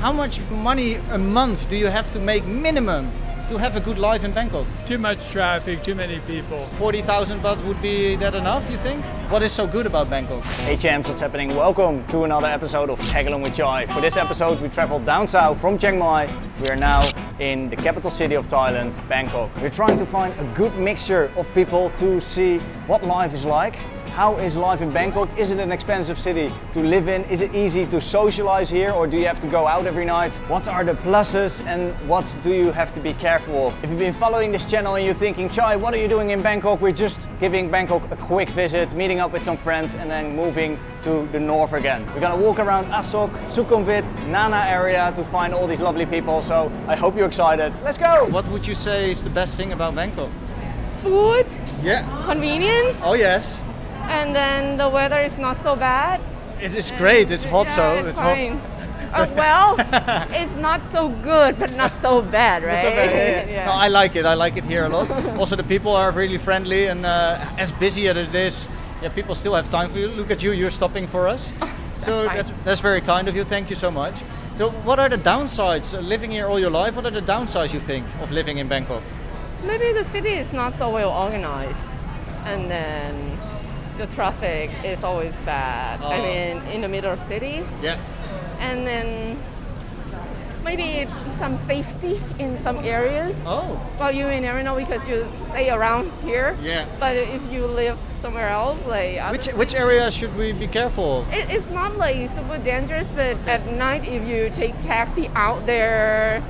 How much money a month do you have to make minimum to have a good life in Bangkok? Too much traffic, too many people. 40,000 baht would be that enough, you think? What is so good about Bangkok? Hey champs, what's happening? Welcome to another episode of Tag Along with Chai. For this episode we traveled down south from Chiang Mai. We are now in the capital city of Thailand, Bangkok. We're trying to find a good mixture of people to see what life is like. How is life in Bangkok? Is it an expensive city to live in? Is it easy to socialize here, or do you have to go out every night? What are the pluses and what do you have to be careful of? If you've been following this channel and you're thinking, Chai, what are you doing in Bangkok? We're just giving Bangkok a quick visit, meeting up with some friends and then moving to the north again. We're gonna walk around Asok, Sukhumvit, Nana area to find all these lovely people, so I hope you're excited. Let's go! What would you say is the best thing about Bangkok? Food, Yeah. convenience, Oh yes. and then the weather is not so bad. It is great. It's hot, Yeah, so it's hot. fine. Well, it's not so good, but not so bad, right? It's so bad, yeah. Yeah. No, I like it. I like it here a lot. Also, the people are really friendly, and as busy as it is, yeah, people still have time for you. Look at you. You're stopping for us. So fine. that's very kind of you. Thank you so much. So, what are the downsides living here all your life? What are the downsides you think of living in Bangkok? Maybe the city is not so well organized, and then the traffic is always bad. I Oh. mean, in the middle of city, Yeah. and then maybe some safety in some areas. Oh. Well, you may never know because you stay around here. Yeah. But if you live somewhere else, like Which areas should we be careful of? It's not like super dangerous, but at night if you take taxi out there,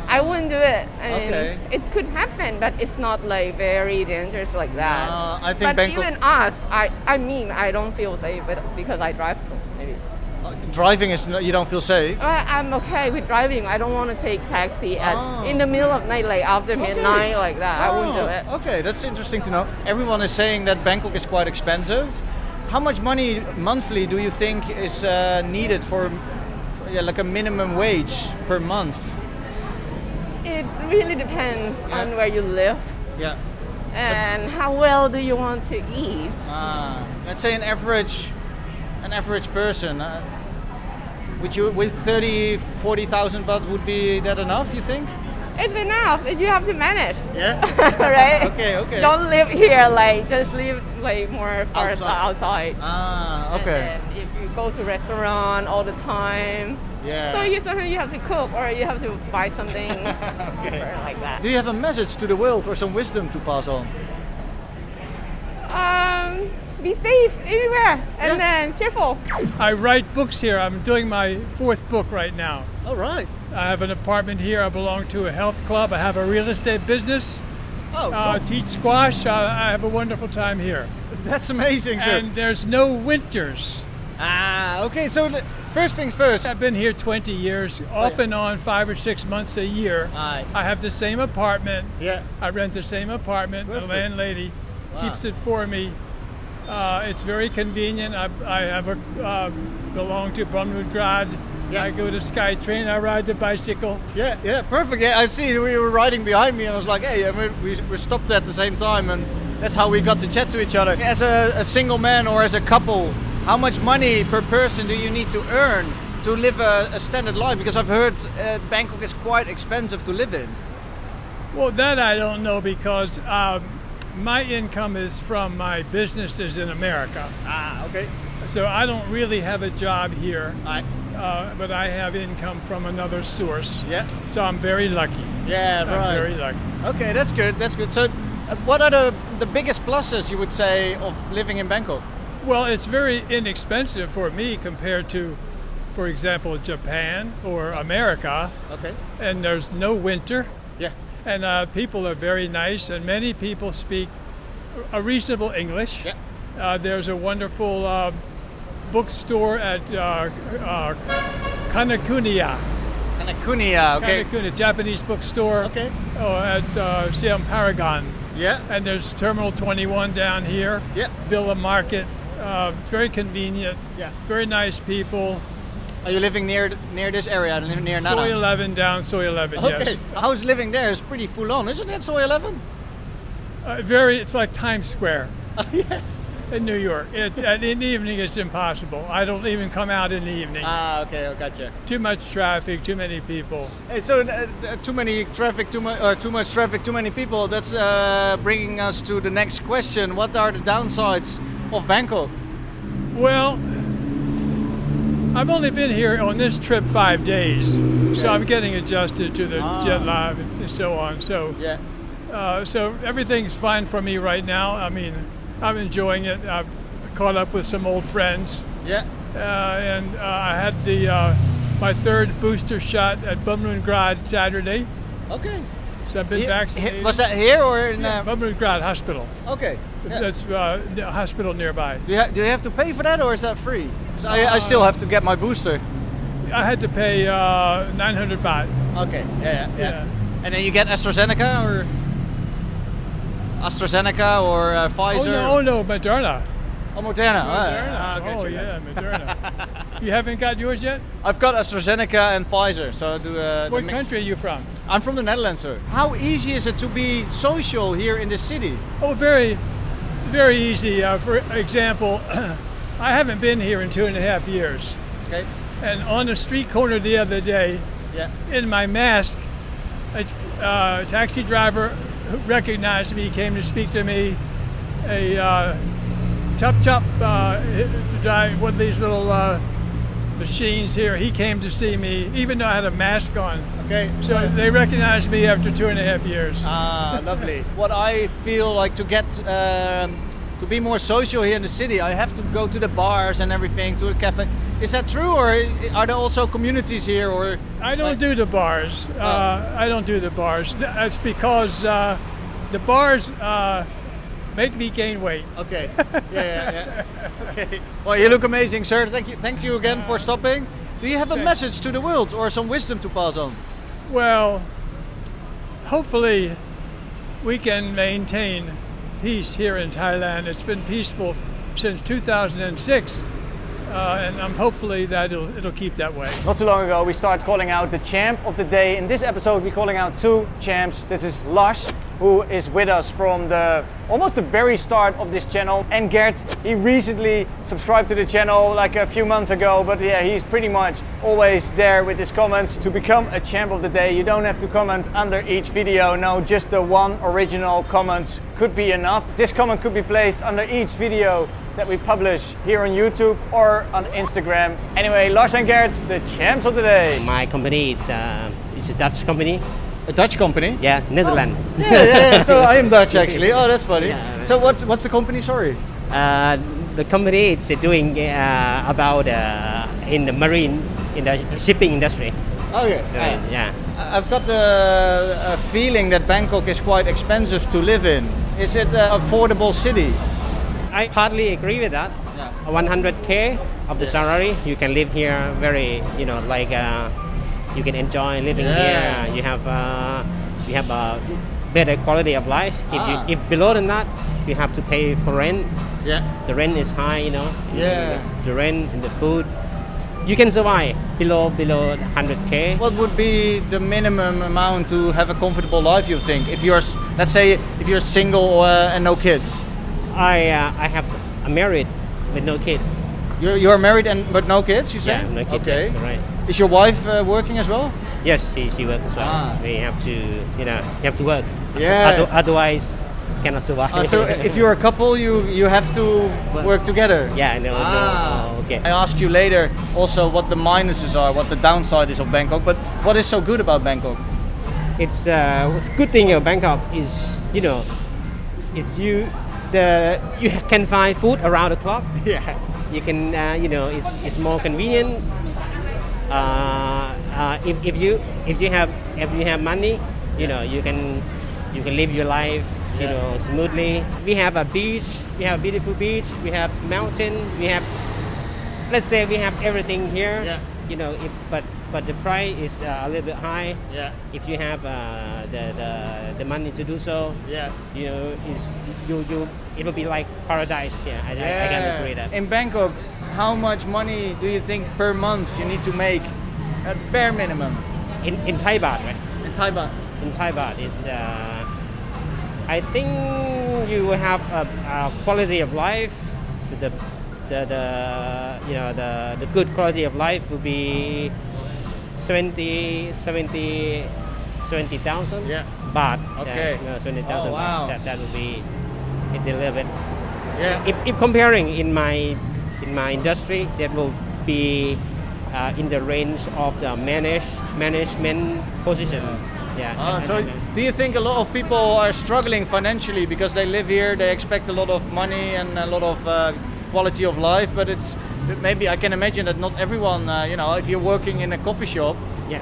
I wouldn't do it. I mean, Okay. it could happen, but it's not like very dangerous like that. I think but Bangkok- even us, I don't feel safe because I drive maybe. Driving is you don't feel safe. I'm okay with driving. I don't want to take taxi Oh. in the middle of night, like after midnight, like that. I wouldn't do it. Okay, that's interesting to know. Everyone is saying that Bangkok is quite expensive. How much money monthly do you think is needed for like a minimum wage per month? It really depends Yeah. on where you live Yeah. and how well do you want to eat. Let's say an average person. Would you with 30, 40,000 baht would be that enough? You think? It's enough. You have to manage. Yeah. Right? Okay. Don't live here, like just live like more far outside. Okay. And then if you go to restaurant all the time, Yeah. so sometimes you have to cook or you have to buy something cheaper like that. Do you have a message to the world or some wisdom to pass on? Be safe anywhere and then cheerful. I write books here. I'm doing my 4th book right now. All right. I have an apartment here. I belong to a health club. I have a real estate business. Oh, cool. Teach squash. I have a wonderful time here. That's amazing, sir. And there's no winters. Okay. So first things first. I've been here 20 years, off and on 5 or 6 months a year. Aye. I have the same apartment. Yeah. I rent the same apartment. Perfect. The landlady Wow. keeps it for me. It's very convenient. I have belong to Brahmnugrad. Yeah. I go to SkyTrain. I ride the bicycle. Yeah, perfect. Yeah, I see. We were riding behind me, and I was like, "Hey," we stopped at the same time, and that's how we got to chat to each other. As a single man or as a couple, how much money per person do you need to earn to live a standard life? Because I've heard Bangkok is quite expensive to live in. Well, that I don't know because my income is from my businesses in America. Okay. So I don't really have a job here, Aye. but I have income from another source. Yeah. So I'm very lucky. Yeah, I'm right. very lucky. Okay, that's good. That's good. So, what are the biggest pluses you would say of living in Bangkok? Well, it's very inexpensive for me compared to, for example, Japan or America. Okay. And there's no winter. Yeah. And people are very nice, and many people speak a reasonable English. Yeah. There's a wonderful bookstore at Kanakuniya. Kanakunia. Okay. Kanakuniya, Japanese bookstore. Okay. At Siam Paragon. Yeah. And there's Terminal 21 down here. Yeah. Villa Market. Very convenient. Yeah. Very nice people. Are you living near this area, near Nana? Soy 11 down Soy 11, Okay. yes. How's living there? It's pretty full on, isn't it? Soy 11? It's like Times Square. Yeah. In New York. And in the evening, it's impossible. I don't even come out in the evening. Ah, okay, I gotcha. Too much traffic, too many people. Hey, so too much traffic, too many people. That's bringing us to the next question. What are the downsides of Bangkok? Well, I've only been here on this trip 5 days, so I'm getting adjusted to the jet lag and so on. So, so everything's fine for me right now. I mean, I'm enjoying it. I've caught up with some old friends. Yeah. And I had my third booster shot at Bumrungrad Saturday. Okay. So I've been vaccinated. Was that here or in? Bumrungrad Hospital. Okay. Yeah. That's the hospital nearby. Do you have to pay for that or is that free? 'Cause I still have to get my booster. I had to pay 900 baht. Okay. Yeah. And then you get AstraZeneca or Pfizer? Oh no, Moderna. Oh, Moderna. Moderna. Okay, Oh yeah, Moderna. You haven't got yours yet? I've got AstraZeneca and Pfizer, so I do. What country are you from? I'm from the Netherlands, sir. How easy is it to be social here in the city? Oh, very, very easy. For example, I haven't been here in 2.5 years. Okay. And on the street corner the other day, in my mask, a taxi driver recognized me, came to speak to me. A chop one of these little machines here. He came to see me, even though I had a mask on. Okay. So they recognized me after 2.5 years. Ah, lovely. What I feel like to get to be more social here in the city, I have to go to the bars and everything, to the cafe. Is that true, or are there also communities here? Or I don't do the bars. I don't do the bars. That's because the bars make me gain weight. Okay. Yeah. Okay. Well, you look amazing, sir. Thank you again for stopping. Do you have a message to the world or some wisdom to pass on? Well, hopefully we can maintain peace here in Thailand. It's been peaceful since 2006. And hopefully that it'll keep that way. Not too long ago, we started calling out the champ of the day. In this episode, we're calling out two champs. This is Lars, who is with us from almost the very start of this channel, and Gert. He recently subscribed to the channel like a few months ago, but yeah, he's pretty much always there with his comments. To become a champ of the day, you don't have to comment under each video. No, just the one original comment could be enough. This comment could be placed under each video that we publish here on YouTube or on Instagram. Anyway, Lars and Gert, the champs of the day. My company it's a Dutch company. A Dutch company? Yeah, Netherlands. Oh. Yeah. So I am Dutch actually. Oh, that's funny. Yeah. So what's the company? Sorry. The company it's doing about in the marine, in the shipping industry. Okay. Yeah. I've got the feeling that Bangkok is quite expensive to live in. Is it an affordable city? I partly agree with that. Yeah. 100K of the salary, you can live here very, like you can enjoy living here. You have a better quality of life. If below than that, you have to pay for rent. Yeah. The rent is high, Yeah. The rent and the food. You can survive below 100K. What would be the minimum amount to have a comfortable life, you think? If you're, let's say, if you're single and no kids. I'm married with no kid. You're married but no kids, you say? Yeah, no kid. Okay. Yeah, right. Is your wife working as well? Yes, she works as well. Ah. We have to, you have to work. Yeah. Otherwise, cannot survive. So if you're a couple, you have to work together. Yeah, no. Okay. I ask you later also what the minuses are, what the downside is of Bangkok. But what is so good about Bangkok? It's what's good thing about Bangkok is it's you can find food around the clock. Yeah. You can it's more convenient. If you have money, you can live your life smoothly. We have a beach, we have a beautiful beach, we have mountain, let's say we have everything here. Yeah. But the price is a little bit high. Yeah. If you have the money to do so, it will be like paradise. Yeah, I can agree that. In Bangkok, how much money do you think per month you need to make at bare minimum? In Thai baht, right? In Thai baht. In Thai baht, it's I think you will have a quality of life the good quality of life will be 70,000 baht. Okay. 70,000 Oh, wow. baht. That will be it a little bit. Yeah. If comparing in my industry, that will be in the range of the management position. Yeah. So do you think a lot of people are struggling financially because they live here, they expect a lot of money and a lot of quality of life, but it's maybe I can imagine that not everyone, if you're working in a coffee shop,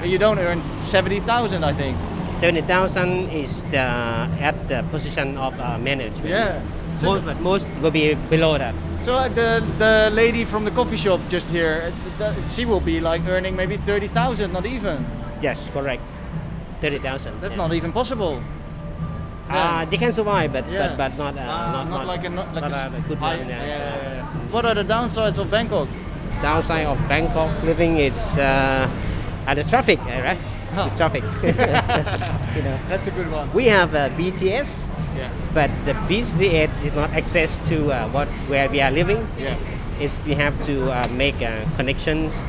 you don't earn 70,000, I think. 70,000 is at the position of management. Yeah. So most will be below that. So the lady from the coffee shop just here, she will be like earning maybe 30,000, not even. Yes, correct. 30,000. That's not even possible. They can survive, but Yeah. but not like a good high, one. yeah. What are the downsides of Bangkok? Downside of Bangkok living is the traffic, right? Huh. It's traffic. That's a good one. We have BTS, Yeah. but the BTS is not access to where we are living. Yeah. It's we have to make connections.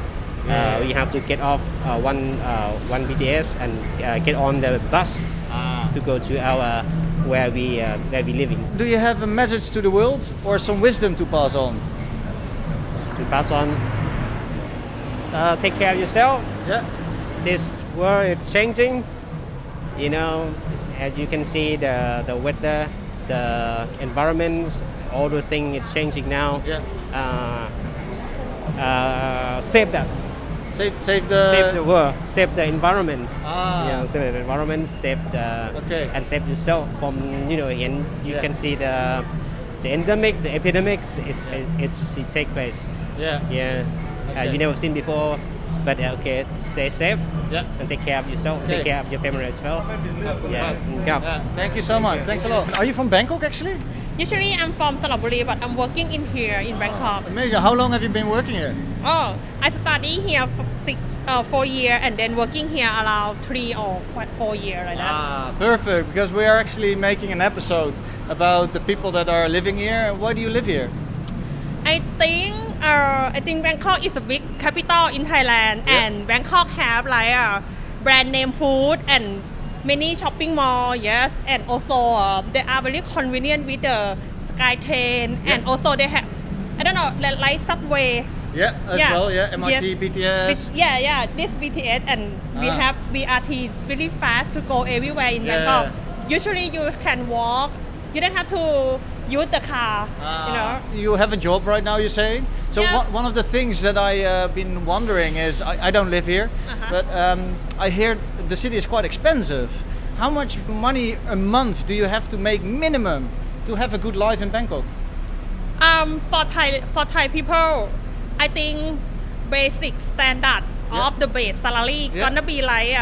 We have to get off one BTS and get on the bus to go to our where we living. Do you have a message to the world or some wisdom to pass on? To pass on, take care of yourself. Yeah. This world is changing. As you can see, the weather, the environments, all those things is changing now. Yeah. Save that. Save Save the world. Save the environment. Save the environment. And save yourself from and you can see the endemic, the epidemics. It take place. Yeah. Yes. Okay. You never seen before. But stay safe and take care of yourself, Okay. take care of your family as well. Yeah. Thank you so much. Thanks a lot. Are you from Bangkok actually? Usually I'm from Salaburi, but I'm working in here in Bangkok. Amazing. How long have you been working here? Oh, I study here for 4 years and then working here around 3 or 4 years like that. Perfect. Because we are actually making an episode about the people that are living here. Why do you live here? I think Bangkok is a big capital in Thailand, and Bangkok have like brand name food and many shopping mall. Yes, and also they are very convenient with the sky train, and also they have like subway. Yeah, as well. Yeah, MRT, Yes. BTS. This BTS, and we have BRT very fast to go everywhere in Yeah. Bangkok. Usually you can walk. You don't have to use the car. You have a job right now, you're saying? So Yeah. one of the things that I've been wondering is, I don't live here, but I hear the city is quite expensive. How much money a month do you have to make minimum to have a good life in Bangkok? For Thai people, I think basic standard of the base salary gonna be like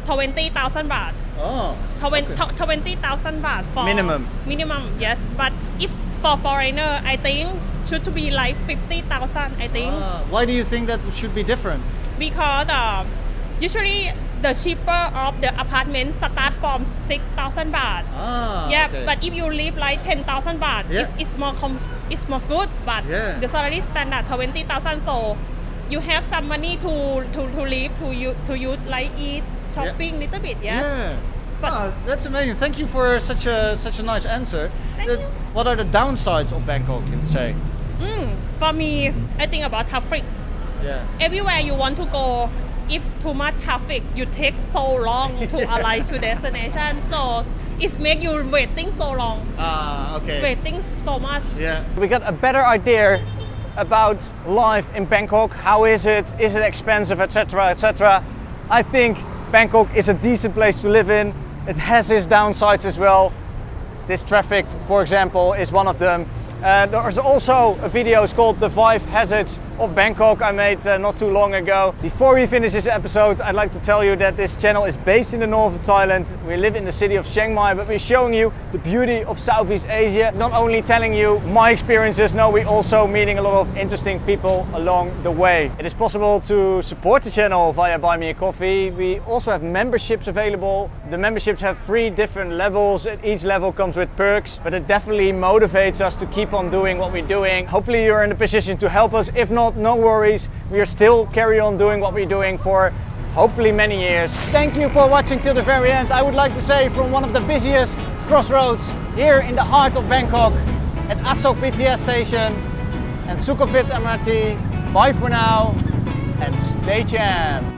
20,000 baht. Oh, 20,000 baht for Minimum. Yes, but if for foreigner, I think should to be like 50,000. I think why do you think that should be different? because usually the cheaper of the apartment start from 6,000 baht. Okay. But if you live like 10,000 baht, Yeah. it's more good. But Yeah. the salary standard 20,000, so you have some money to live to use like eat, shopping little bit. Yes. Yeah. But- That's amazing. Thank you for such a nice answer. Thank you. What are the downsides of Bangkok, you would say? For me, I think about traffic. Yeah. Everywhere you want to go, if too much traffic, you take so long to arrive to destination. So it make you waiting so long, Okay. waiting so much. Yeah. We got a better idea about life in Bangkok. How is it? Is it expensive, etc., etc.? I think Bangkok is a decent place to live in. It has its downsides as well. This traffic, for example, is one of them. There's also a video called The 5 Hazards of Bangkok I made not too long ago. Before we finish this episode, I'd like to tell you that this channel is based in the north of Thailand. We live in the city of Chiang Mai, but we're showing you the beauty of Southeast Asia. Not only telling you my experiences, no, we're also meeting a lot of interesting people along the way. It is possible to support the channel via Buy Me a Coffee. We also have memberships available. The memberships have 3 different levels. Each level comes with perks, but it definitely motivates us to keep on doing what we're doing. Hopefully you're in a position to help us. If not, no worries. We are still carry on doing what we're doing for hopefully many years. Thank you for watching till the very end. I would like to say from one of the busiest crossroads here in the heart of Bangkok at Asok BTS station and Sukhumvit MRT. Bye for now and stay champ.